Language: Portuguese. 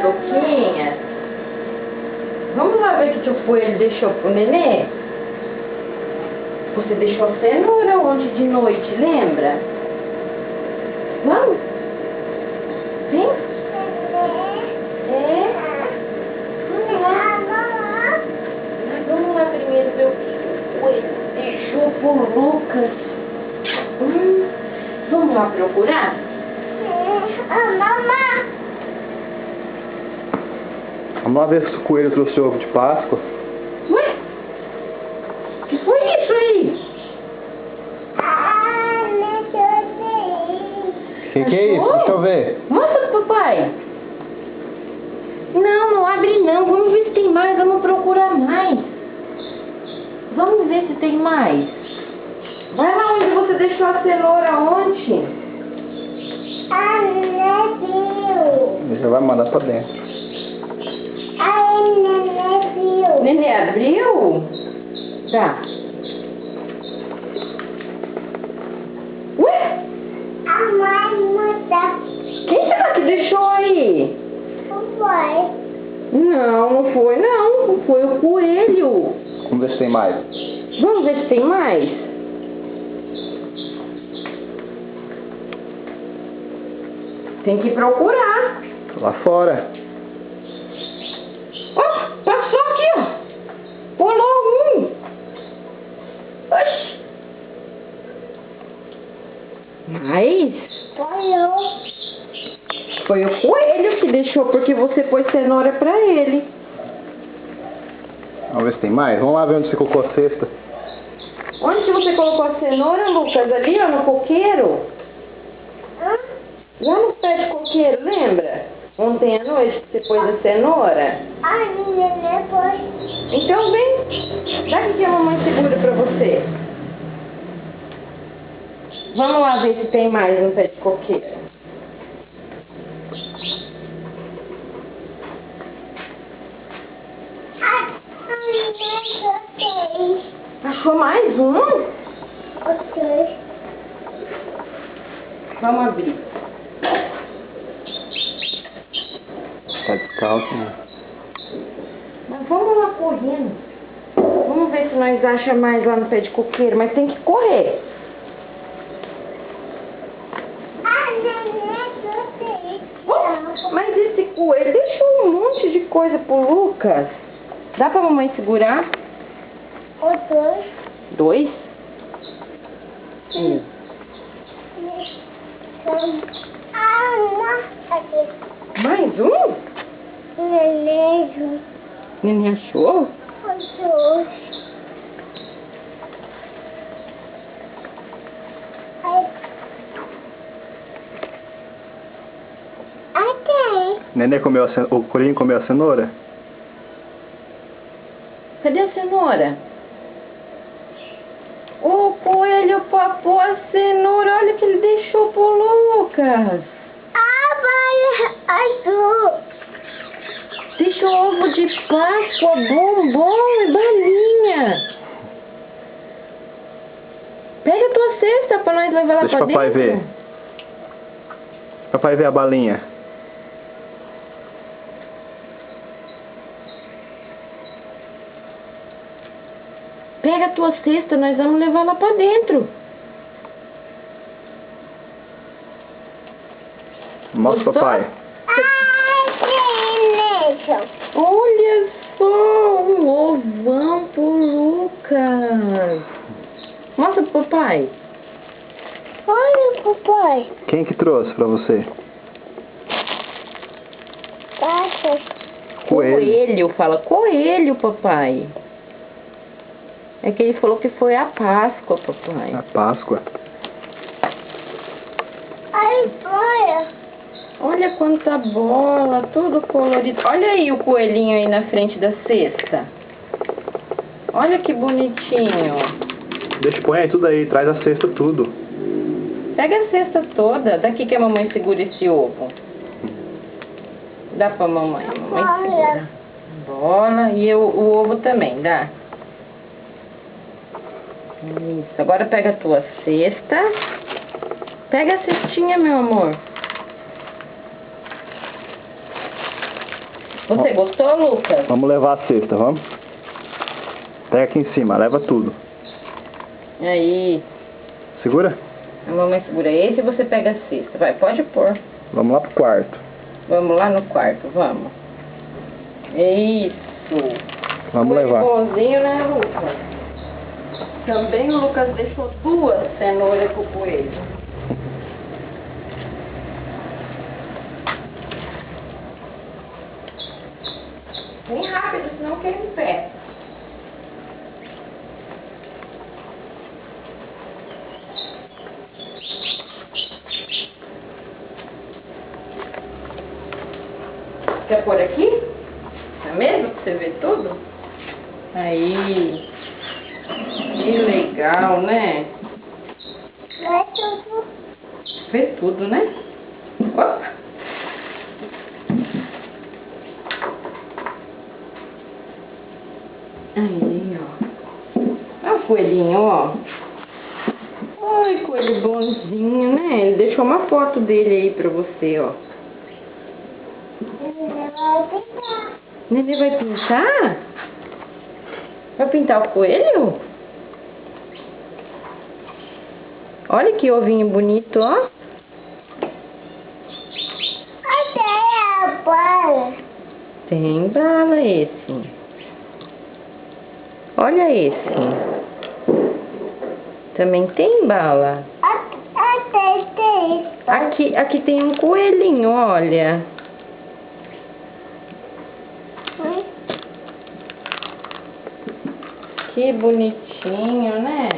Luquinha. Vamos lá ver o que o coelho deixou pro nenê? Você deixou a cenoura ontem de noite, lembra? Vamos? Vem? É? Vamos lá. Mas vamos lá primeiro ver o que o coelho deixou pro Lucas. Vamos lá procurar? Mamãe. Vamos lá ver se o coelho trouxe ovo de Páscoa. Ué? O que foi isso aí? Que é isso? Deixa eu ver. Mostra pro papai. Não, não abre não. Vamos ver se tem mais. Vamos procurar mais. Vamos ver se tem mais. Vai lá onde você deixou a cenoura ontem. Já vai mandar pra dentro. Nenê abriu? Tá. Ué? Quem será que deixou aí? Não, não foi não. Foi o coelho. Vamos ver se tem mais. Vamos ver se tem mais? Tem que procurar. Lá fora. Ó, passou aqui, ó. Pulou um. Oxi. Mas foi o coelho que deixou, porque você pôs cenoura pra ele. Vamos ver se tem mais. Vamos lá ver onde você colocou a cesta. Onde que você colocou a cenoura, Lucas? Ali, ó, no coqueiro? Lá no pé de coqueiro, lembra? Ontem à noite que você pôs a cenoura? Então vem. Dá aqui que a mamãe segura pra você. Vamos lá ver se tem mais no pé de coqueiro. Achou mais um? Vamos abrir. Tá descalço, né? Mas vamos lá correndo. Vamos ver se nós achamos mais lá no pé de coqueiro, mas tem que correr. Mas esse coelho deixou um monte de coisa pro Lucas. Dá pra mamãe segurar? Dois? Mais um? Neném achou? Nenê comeu o coelhinho comeu a cenoura? Cadê a cenoura? O coelho papou a cenoura. Olha o que ele deixou pro Lucas. Deixou ovo de Páscoa, bombom e balinha. Pega a tua cesta pra nós levar lá Deixa pra o papai dentro. ver. Papai vê a balinha. Pega a tua cesta, nós vamos levar lá pra dentro. Mostra, Gostou? papai. Olha só, um ovão pro Lucas. Mostra pro papai. Olha, papai. Quem que trouxe pra você? Coelho, fala coelho, papai. É que ele falou que foi a Páscoa, papai. A Páscoa. Olha quanta bola, tudo colorido. Olha aí o coelhinho aí na frente da cesta. Olha que bonitinho. Deixa, põe aí tudo aí, traz a cesta tudo. Pega a cesta toda. Daqui que a mamãe segura esse ovo. Dá pra mamãe. A mamãe segura. Bola. E o ovo também, dá. Isso. Agora pega a tua cesta. Pega a cestinha, meu amor. Você gostou, Lucas? Vamos levar a cesta, vamos? Pega aqui em cima, leva tudo. Aí, Segura? a mamãe segura esse e você pega a cesta. Vai, pode pôr. Vamos lá pro quarto. Vamos lá no quarto, vamos. Isso. Vamos Foi levar. bonzinho, né, Lucas? Também o Lucas deixou 2 cenouras pro coelho. Bem rápido, senão queima o pé. Quer pôr aqui? Na mesa pra você ver tudo? Aí. Que legal, né? Vai tudo. Vê tudo, né? Opa. Aí, ó. Olha o coelhinho, ó. Ai, coelho bonzinho, né? Ele deixou uma foto dele aí pra você, ó. Vai pintar. Nenê vai pintar? Vai pintar o coelho? Olha que ovinho bonito, ó. Até a bola. Tem bala esse. Olha esse. Também tem bala. Até tem. Aqui tem um coelhinho, olha. Que bonitinho, né?